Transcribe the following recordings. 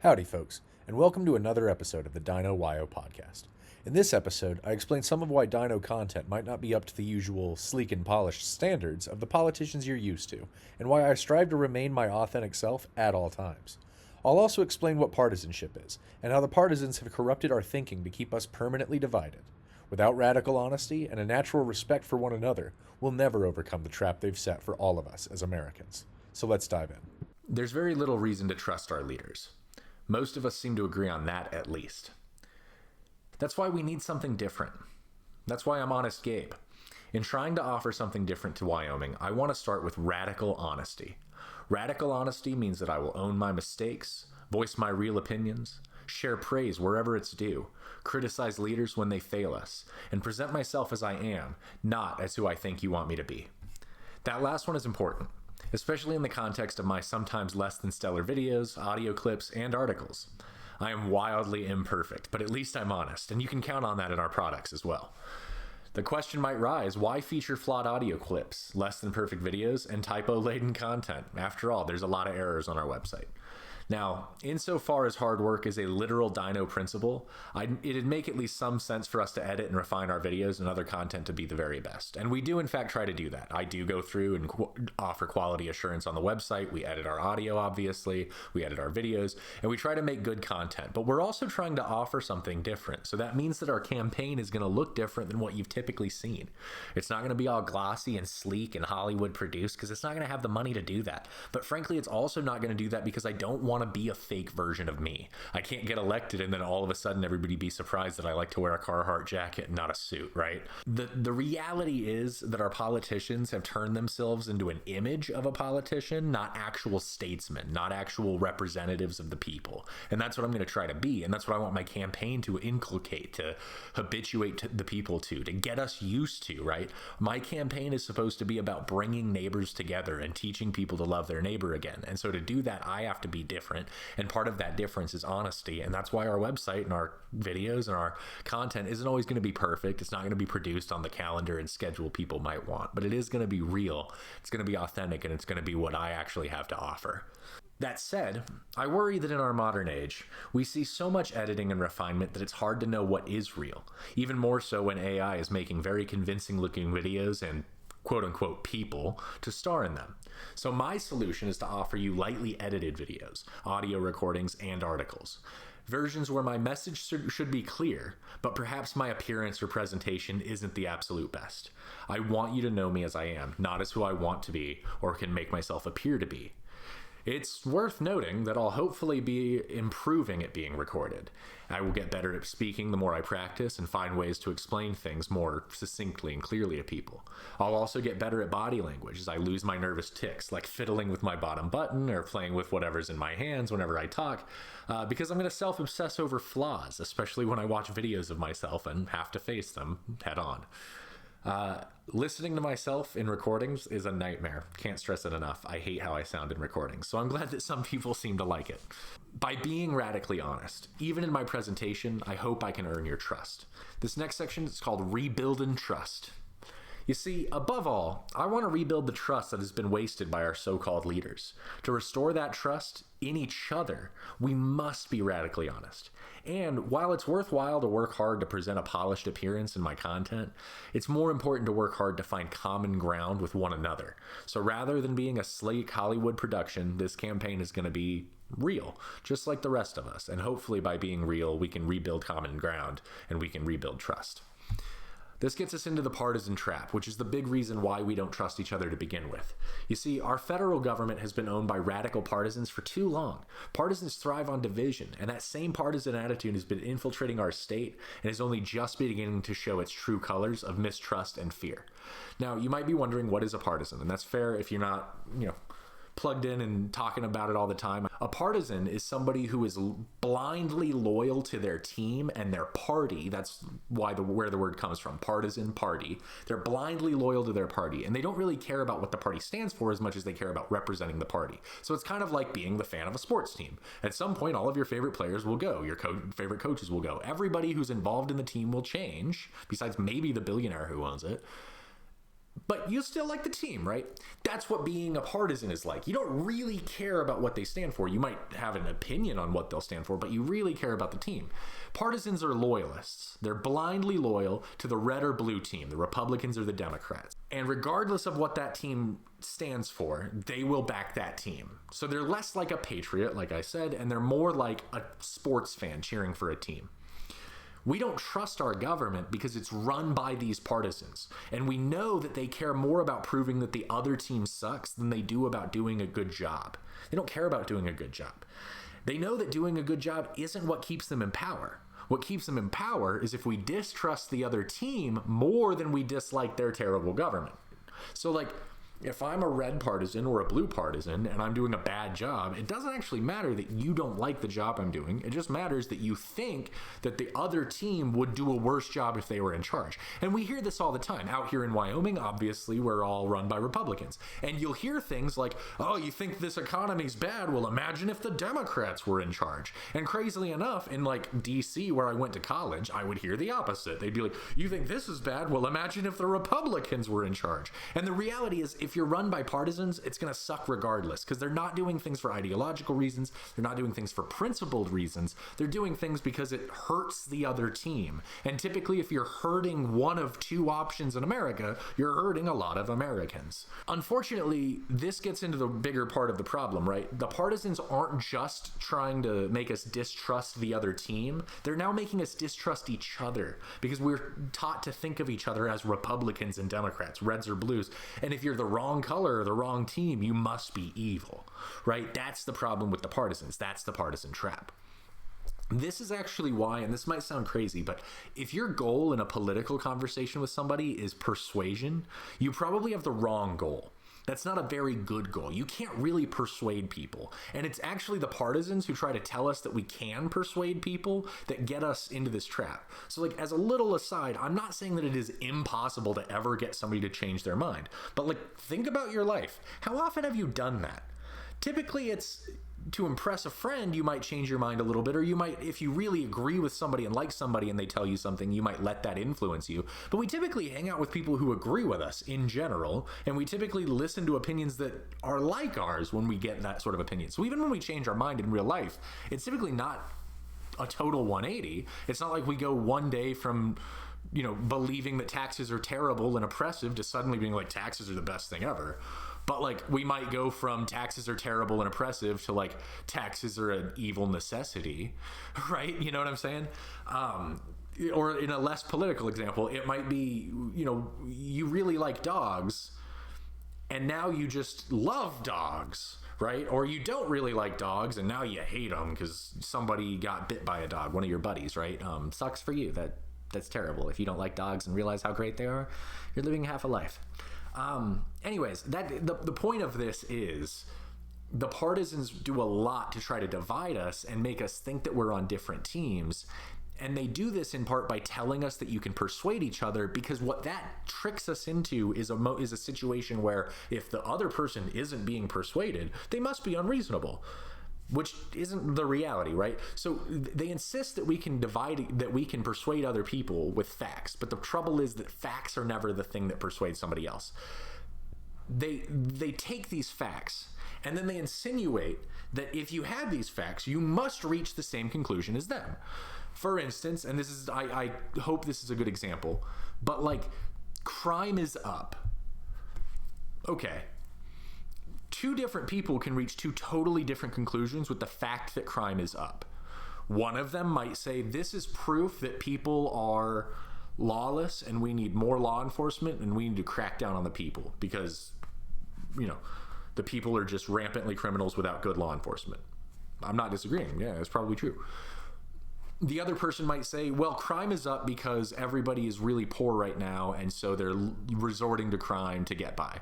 Howdy, folks, and welcome to another episode of the DINO WYO Podcast. In this episode, I explain some of why Dino content might not be up to the usual sleek and polished standards of the politicians you're used to, and why I strive to remain my authentic self at all times. I'll also explain what partisanship is, and how the partisans have corrupted our thinking to keep us permanently divided. Without radical honesty and a natural respect for one another, we'll never overcome the trap they've set for all of us as Americans. So let's dive in. There's very little reason to trust our leaders. Most of us seem to agree on that, at least. That's why we need something different. That's why I'm Honest Gabe. In trying to offer something different to Wyoming, I want to start with radical honesty. Radical honesty means that I will own my mistakes, voice my real opinions, share praise wherever it's due, criticize leaders when they fail us, and present myself as I am, not as who I think you want me to be. That last one is important, especially in the context of my sometimes less than stellar videos, audio clips, and articles. I am wildly imperfect, but at least I'm honest, and you can count on that in our products as well. The question might rise, why feature flawed audio clips, less than perfect videos, and typo-laden content? After all, there's a lot of errors on our website. Now, insofar as hard work is a literal Dino principle, it'd make at least some sense for us to edit and refine our videos and other content to be the very best. And we do, in fact, try to do that. I do go through and offer quality assurance on the website. We edit our audio, obviously. We edit our videos. And we try to make good content. But we're also trying to offer something different. So that means that our campaign is going to look different than what you've typically seen. It's not going to be all glossy and sleek and Hollywood produced because it's not going to have the money to do that. But frankly, it's also not going to do that because I don't want to be a fake version of me. I can't get elected and then all of a sudden everybody be surprised that I like to wear a Carhartt jacket and not a suit, right? The reality is that our politicians have turned themselves into an image of a politician, not actual statesmen, not actual representatives of the people. And that's what I'm going to try to be. And that's what I want my campaign to inculcate, to habituate to the people to get us used to, right? My campaign is supposed to be about bringing neighbors together and teaching people to love their neighbor again. And so to do that, I have to be different. And part of that difference is honesty. And that's why our website and our videos and our content isn't always going to be perfect. It's not going to be produced on the calendar and schedule people might want, but it is going to be real. It's going to be authentic, and it's going to be what I actually have to offer. That said, I worry that in our modern age, we see so much editing and refinement that it's hard to know what is real. Even more so when AI is making very convincing looking videos and quote-unquote people to star in them. So my solution is to offer you lightly edited videos, audio recordings, and articles. Versions where my message should be clear, but perhaps my appearance or presentation isn't the absolute best. I want you to know me as I am, not as who I want to be or can make myself appear to be. It's worth noting that I'll hopefully be improving at being recorded. I will get better at speaking the more I practice and find ways to explain things more succinctly and clearly to people. I'll also get better at body language as I lose my nervous tics, like fiddling with my bottom button or playing with whatever's in my hands whenever I talk, because I'm going to self-obsess over flaws, especially when I watch videos of myself and have to face them head on. Listening to myself in recordings is a nightmare. Can't stress it enough. I hate how I sound in recordings. So I'm glad that some people seem to like it. By being radically honest, even in my presentation, I hope I can earn your trust. This next section is called Rebuilding Trust. You see, above all, I want to rebuild the trust that has been wasted by our so-called leaders. To restore that trust in each other, we must be radically honest. And while it's worthwhile to work hard to present a polished appearance in my content, it's more important to work hard to find common ground with one another. So rather than being a sleek Hollywood production, this campaign is going to be real, just like the rest of us. And hopefully by being real, we can rebuild common ground and we can rebuild trust. This gets us into the partisan trap, which is the big reason why we don't trust each other to begin with. You see, our federal government has been owned by radical partisans for too long. Partisans thrive on division, and that same partisan attitude has been infiltrating our state and is only just beginning to show its true colors of mistrust and fear. Now, you might be wondering, what is a partisan? And that's fair if you're not, plugged in and talking about it all the time. A partisan is somebody who is blindly loyal to their team and their party. That's where the word comes from, partisan party. They're blindly loyal to their party, and they don't really care about what the party stands for as much as they care about representing the party. So it's kind of like being the fan of a sports team. At some point, all of your favorite players will go. Your favorite coaches will go. Everybody who's involved in the team will change, besides maybe the billionaire who owns it. But you still like the team, right? That's what being a partisan is like. You don't really care about what they stand for. You might have an opinion on what they'll stand for, but you really care about the team. Partisans are loyalists. They're blindly loyal to the red or blue team, the Republicans or the Democrats. And regardless of what that team stands for, they will back that team. So they're less like a patriot, like I said, and they're more like a sports fan cheering for a team. We don't trust our government because it's run by these partisans. And we know that they care more about proving that the other team sucks than they do about doing a good job. They don't care about doing a good job. They know that doing a good job isn't what keeps them in power. What keeps them in power is if we distrust the other team more than we dislike their terrible government. So like, if I'm a red partisan or a blue partisan and I'm doing a bad job, it doesn't actually matter that you don't like the job I'm doing. It just matters that you think that the other team would do a worse job if they were in charge. And we hear this all the time. Out here in Wyoming, obviously, we're all run by Republicans. And you'll hear things like, oh, you think this economy's bad? Well, imagine if the Democrats were in charge. And crazily enough, in like D.C., where I went to college, I would hear the opposite. They'd be like, you think this is bad? Well, imagine if the Republicans were in charge. And the reality is, if you're run by partisans, it's going to suck regardless, because they're not doing things for ideological reasons. They're not doing things for principled reasons. They're doing things because it hurts the other team. And typically, if you're hurting one of two options in America, you're hurting a lot of Americans. Unfortunately, this gets into the bigger part of the problem, right? The partisans aren't just trying to make us distrust the other team. They're now making us distrust each other, because we're taught to think of each other as Republicans and Democrats, reds or blues. And if you're the wrong color or the wrong team, you must be evil, right? That's the problem with the partisans. That's the partisan trap. This is actually why, and this might sound crazy, but if your goal in a political conversation with somebody is persuasion, you probably have the wrong goal. That's not a very good goal. You can't really persuade people. And it's actually the partisans who try to tell us that we can persuade people that get us into this trap. So like, as a little aside, I'm not saying that it is impossible to ever get somebody to change their mind. But like, think about your life. How often have you done that? Typically it's to impress a friend, you might change your mind a little bit, or you might, if you really agree with somebody and like somebody and they tell you something, you might let that influence you. But we typically hang out with people who agree with us in general, and we typically listen to opinions that are like ours when we get that sort of opinion. So even when we change our mind in real life, it's typically not a total 180. It's not like we go one day from, you know, believing that taxes are terrible and oppressive to suddenly being like, taxes are the best thing ever. But like, we might go from taxes are terrible and oppressive to like, taxes are an evil necessity, right? You know what I'm saying? Or in a less political example, it might be, you know, you really like dogs and now you just love dogs, right? Or you don't really like dogs and now you hate them because somebody got bit by a dog, one of your buddies, right? Sucks for you. That's terrible. If you don't like dogs and realize how great they are, you're living half a life. Anyways, the point of this is the partisans do a lot to try to divide us and make us think that we're on different teams. And they do this in part by telling us that you can persuade each other, because what that tricks us into is a situation where if the other person isn't being persuaded, they must be unreasonable, which isn't the reality, right? So they insist that we can persuade other people with facts, but the trouble is that facts are never the thing that persuades somebody else. They take these facts and then they insinuate that if you have these facts, you must reach the same conclusion as them. For instance, and this is, I hope this is a good example, but like, crime is up. Okay. Two different people can reach two totally different conclusions with the fact that crime is up. One of them might say, this is proof that people are lawless and we need more law enforcement and we need to crack down on the people because, you know, the people are just rampantly criminals without good law enforcement. I'm not disagreeing. Yeah, it's probably true. The other person might say, well, crime is up because everybody is really poor right now and so they're resorting to crime to get by.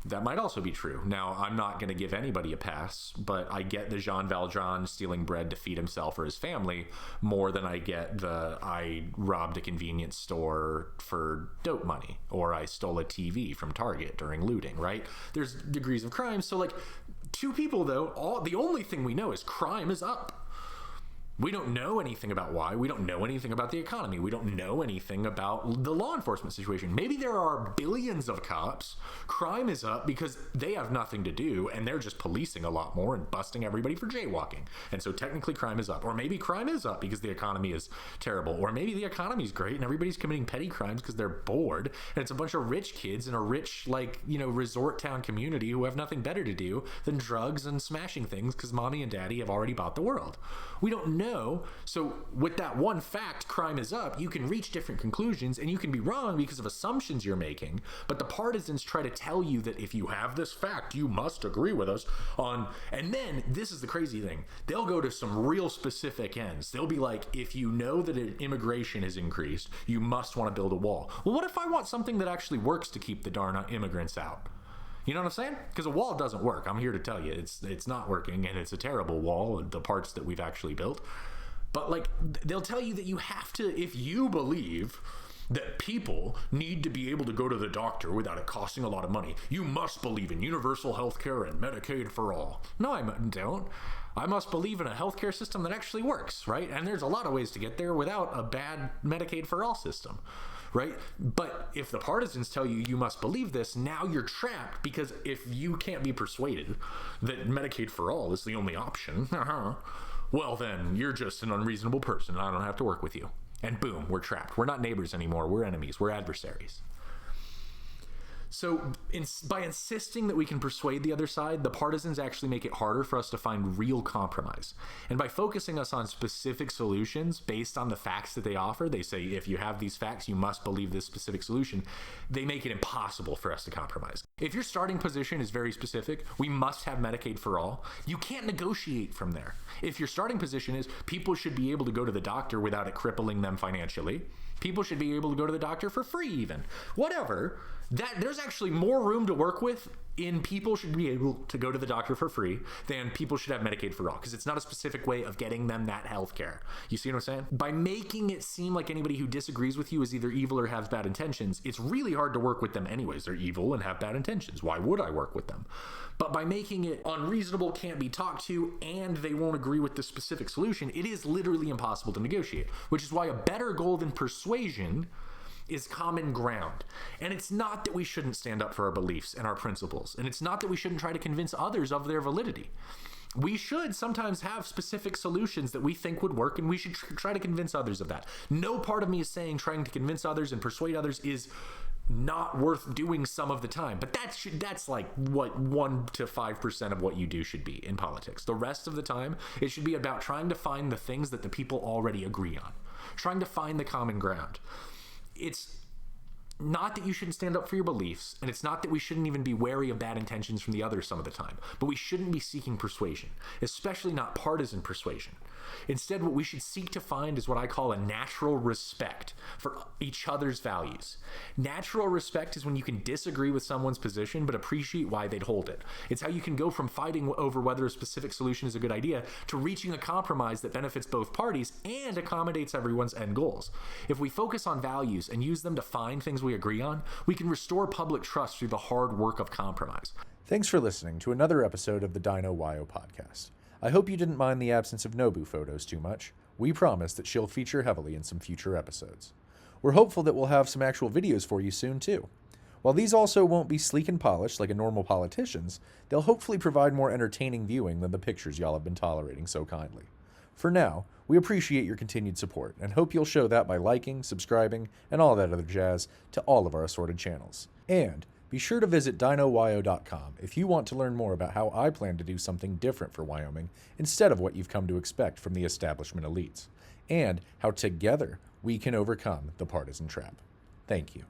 That might also be true. Now, I'm not going to give anybody a pass, but I get the Jean Valjean stealing bread to feed himself or his family more than I get I robbed a convenience store for dope money, or I stole a TV from Target during looting, right? There's degrees of crime. So like, two people though, the only thing we know is crime is up. We don't know anything about why. We don't know anything about the economy. We don't know anything about the law enforcement situation. Maybe there are billions of cops. Crime is up because they have nothing to do and they're just policing a lot more and busting everybody for jaywalking. And so technically crime is up. Or maybe crime is up because the economy is terrible. Or maybe the economy is great and everybody's committing petty crimes because they're bored. And it's a bunch of rich kids in a rich, resort town community who have nothing better to do than drugs and smashing things because mommy and daddy have already bought the world. We don't know. So with that one fact, crime is up, you can reach different conclusions and you can be wrong because of assumptions you're making. But the partisans try to tell you that if you have this fact, you must agree with us on, and then this is the crazy thing. They'll go to some real specific ends. They'll be like, if you know that immigration has increased, you must want to build a wall. Well, what if I want something that actually works to keep the darn immigrants out? You know what I'm saying? Because a wall doesn't work. I'm here to tell you it's not working, and it's a terrible wall, the parts that we've actually built. But they'll tell you that you have to, if you believe that people need to be able to go to the doctor without it costing a lot of money, you must believe in universal health care and Medicaid for all. No, I don't. I must believe in a healthcare system that actually works, right? And there's a lot of ways to get there without a bad Medicaid for all system. Right? But if the partisans tell you you must believe this, now you're trapped, because if you can't be persuaded that Medicaid for all is the only option, well then you're just an unreasonable person and I don't have to work with you. And boom, we're trapped. We're not neighbors anymore. We're enemies. We're adversaries. So by insisting that we can persuade the other side, the partisans actually make it harder for us to find real compromise. And by focusing us on specific solutions based on the facts that they offer, they say, if you have these facts, you must believe this specific solution. They make it impossible for us to compromise. If your starting position is very specific, we must have Medicaid for all, you can't negotiate from there. If your starting position is people should be able to go to the doctor without it crippling them financially, people should be able to go to the doctor for free even, whatever, that there's actually more room to work with in people should be able to go to the doctor for free than people should have Medicaid for all, because it's not a specific way of getting them that health care. You see what I'm saying? By making it seem like anybody who disagrees with you is either evil or has bad intentions, it's really hard to work with them anyways. They're evil and have bad intentions. Why would I work with them? But by making it unreasonable, can't be talked to, and they won't agree with the specific solution, it is literally impossible to negotiate, which is why a better goal than persuasion is common ground. And it's not that we shouldn't stand up for our beliefs and our principles, and it's not that we shouldn't try to convince others of their validity. We should sometimes have specific solutions that we think would work, and we should try to convince others of that. No part of me is saying trying to convince others and persuade others is not worth doing some of the time, but that's like what 1 to 5% of what you do should be in politics. The rest of the time, it should be about trying to find the things that the people already agree on, trying to find the common ground. It's not that you shouldn't stand up for your beliefs, and it's not that we shouldn't even be wary of bad intentions from the others some of the time, but we shouldn't be seeking persuasion, especially not partisan persuasion. Instead, what we should seek to find is what I call a natural respect for each other's values. Natural respect is when you can disagree with someone's position but appreciate why they'd hold it. It's how you can go from fighting over whether a specific solution is a good idea to reaching a compromise that benefits both parties and accommodates everyone's end goals. If we focus on values and use them to find things we agree on, we can restore public trust through the hard work of compromise. Thanks for listening to another episode of the DINO WYO Podcast. I hope you didn't mind the absence of Nobu photos too much. We promise that she'll feature heavily in some future episodes. We're hopeful that we'll have some actual videos for you soon too. While these also won't be sleek and polished like a normal politician's, they'll hopefully provide more entertaining viewing than the pictures y'all have been tolerating so kindly. For now, we appreciate your continued support and hope you'll show that by liking, subscribing, and all that other jazz to all of our assorted channels. And be sure to visit DINOWYO.com if you want to learn more about how I plan to do something different for Wyoming instead of what you've come to expect from the establishment elites, and how together we can overcome the partisan trap. Thank you.